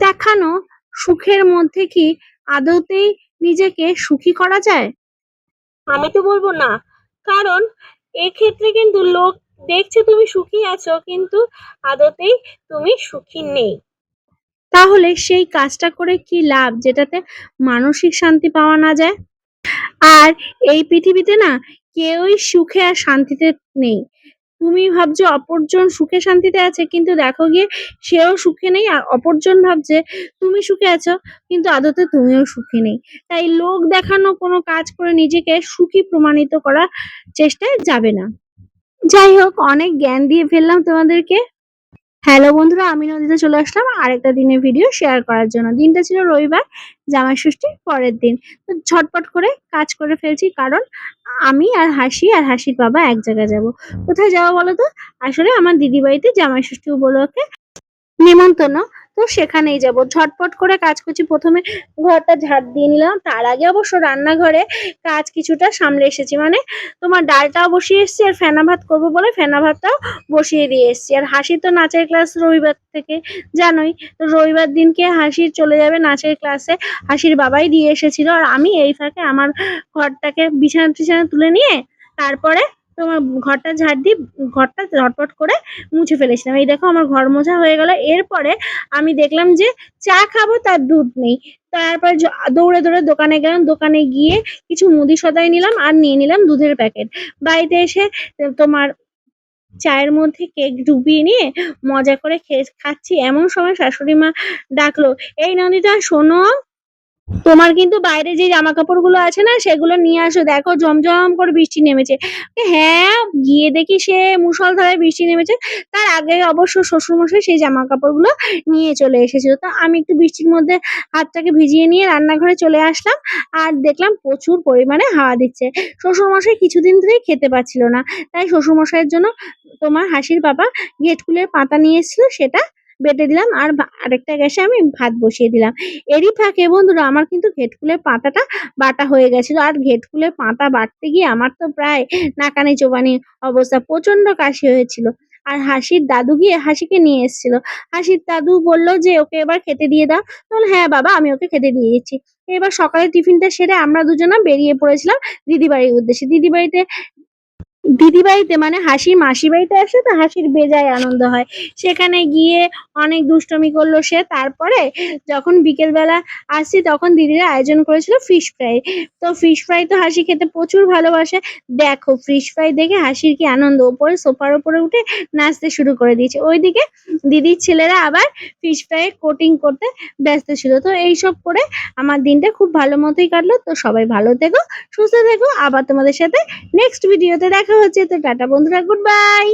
দেখানো সুখের মধ্যে কি আদতেই নিজেকে সুখী করা যায়? আমি তো বলবো না, কারণ এক্ষেত্রে কিন্তু লোক দেখছে তুমি সুখী আছো, কিন্তু আদতেই তুমি সুখী নেই। তাহলে সেই কাজটা করে কি লাভ যেটাতে মানসিক শান্তি পাওয়া না যায়? আর এই পৃথিবীতে না কেউই সুখে আর শান্তিতে নেই। তুমি ভাবছো অপরজন সুখে শান্তিতে আছে, কিন্তু দেখো গিয়ে সেও সুখে নেই, আর অপরজন ভাবছে তুমি সুখে আছো, কিন্তু আদতে তুমিও সুখী নেই। তাই লোক দেখানো কোনো কাজ করে নিজেকে সুখী প্রমাণিত করার চেষ্টায় যাবে না। যাই হোক, অনেক জ্ঞান দিয়ে ফেললাম তোমাদেরকে। হ্যালো বন্ধুরা, আমি নন্দিতা চলে আসলাম আরেকটা দিনের ভিডিও শেয়ার করার জন্য। দিনটা ছিল রবিবার, জামাই ষষ্ঠীর পরের দিন। তো ঝটপট করে কাজ করে ফেলছি, কারণ আমি আর হাসির বাবা এক জায়গায় যাব। কোথায় যাবো বলো তো? আসলে আমার দিদি বাড়িতে জামাই ষষ্ঠী উপলক্ষে নেমন্তন্ন, তো সেখানেই যাব। ঝটপট করে কাজ করছি। প্রথমে ঘরটা ঝাড় দিয়ে নিলাম, তার আগে অবশ্য রান্নাঘরে কাজ কিছুটা সামলে এসেছি। মানে তোমার ডালটাও বসিয়ে এসেছি, আর ফেনা ভাত করবো বলে ফেনা ভাতটাও বসিয়ে দিয়ে এসেছি। আর হাসির তো নাচের ক্লাস রবিবার থেকে, জানোই তো, রবিবার দিনকে হাসির চলে যাবে নাচের ক্লাসে। হাসির বাবাই দিয়ে এসেছিল, আর আমি এই ফাঁকে আমার ঘরটাকে বিছানা টিছানা তুলে নিয়ে তারপরে তোমার ঘরটা ঝাড় দিয়ে ঘরটা ঝটপট করে মুছে ফেলেছিলাম। এই দেখো আমার ঘর মোছা হয়ে গেল। এরপরে আমি দেখলাম যে চা খাবো, তার দুধ নেই। তারপর দৌড়ে দৌড়ে দোকানে গেলাম। দোকানে গিয়ে কিছু মুদি সদাই নিলাম, আর নিয়ে নিলাম দুধের প্যাকেট। বাড়িতে এসে তোমার চায়ের মধ্যে কেক ডুবিয়ে নিয়ে মজা করে খাচ্ছি। এমন সময় শাশুড়ি মা ডাকলো, এই নন্দিতা শোনো, তোমার কিন্তু বাইরে যে জামা কাপড় গুলো আছে না, সেগুলো নিয়ে আসো, দেখো ঝমঝম করে বৃষ্টি নেমেছে। হ্যাঁ, গিয়ে দেখি সে মুষলধারে বৃষ্টি নেমেছে। তার আগে অবশ্য শ্বশুরমশাই সেই জামা কাপড় গুলো নিয়ে চলে এসেছিল। তো আমি একটু বৃষ্টির মধ্যে হাতটাকে ভিজিয়ে নিয়ে রান্নাঘরে চলে আসলাম, আর দেখলাম প্রচুর পরিমাণে হাওয়া দিচ্ছে। শ্বশুরমশাই কিছুদিন ধরেই খেতে পাচ্ছিল না, তাই শ্বশুরমশাইয়ের জন্য তোমার হাসির বাবা গেটকুলের পাতা নিয়ে এসেছিল, সেটা বেটে দিলাম, আর আরেকটা গ্যাসে আমি ভাত বসিয়ে দিলাম। এরই ফাঁকে বন্ধুরা আমার কিন্তু ঘেটকুলের পাতাটা বাটা হয়ে গেছিল। আর ঘেটকুলের পাতা বাটতে গিয়ে আমার তো প্রায় নাকানি চোবানি অবস্থা, প্রচন্ড কাশি হয়েছিল। আর হাসির দাদু গিয়ে হাসিকে নিয়ে এসেছিল। হাসির দাদু বলল যে ওকে এবার খেতে দিয়ে দাও। বলল হ্যাঁ বাবা, আমি ওকে খেতে দিয়ে দিচ্ছি। এবার সকালে টিফিনটা সেরে আমরা দুজনা বেরিয়ে পড়েছিলাম দিদি বাড়ির উদ্দেশ্যে। দিদি বাড়িতে মানে হাসির মাসি বাড়িতে আসে, তো হাসির বেজায় আনন্দ হয়। সেখানে গিয়ে অনেক দুষ্টমি করলো সে। তারপরে যখন বিকেল বেলা আসছি, তখন দিদিরা আয়োজন করেছিল ফিশ ফ্রাই। তো ফিশ ফ্রাই তো হাসি খেতে প্রচুর ভালোবাসে। দেখো ফিশ ফ্রাই দেখে হাসির কি আনন্দ, ওপরে সোফার উপরে উঠে নাচতে শুরু করে দিয়েছে। ওইদিকে দিদির ছেলেরা আবার ফিশ ফ্রাই কোটিং করতে ব্যস্ত ছিল। তো এইসব করে আমার দিনটা খুব ভালো মতোই কাটলো। তো সবাই ভালো থেকো, সুস্থ থেকো। আবার তোমাদের সাথে নেক্সট ভিডিওতে দেখা হচ্ছে। তো টাটা বন্ধুরা, গুড বাই।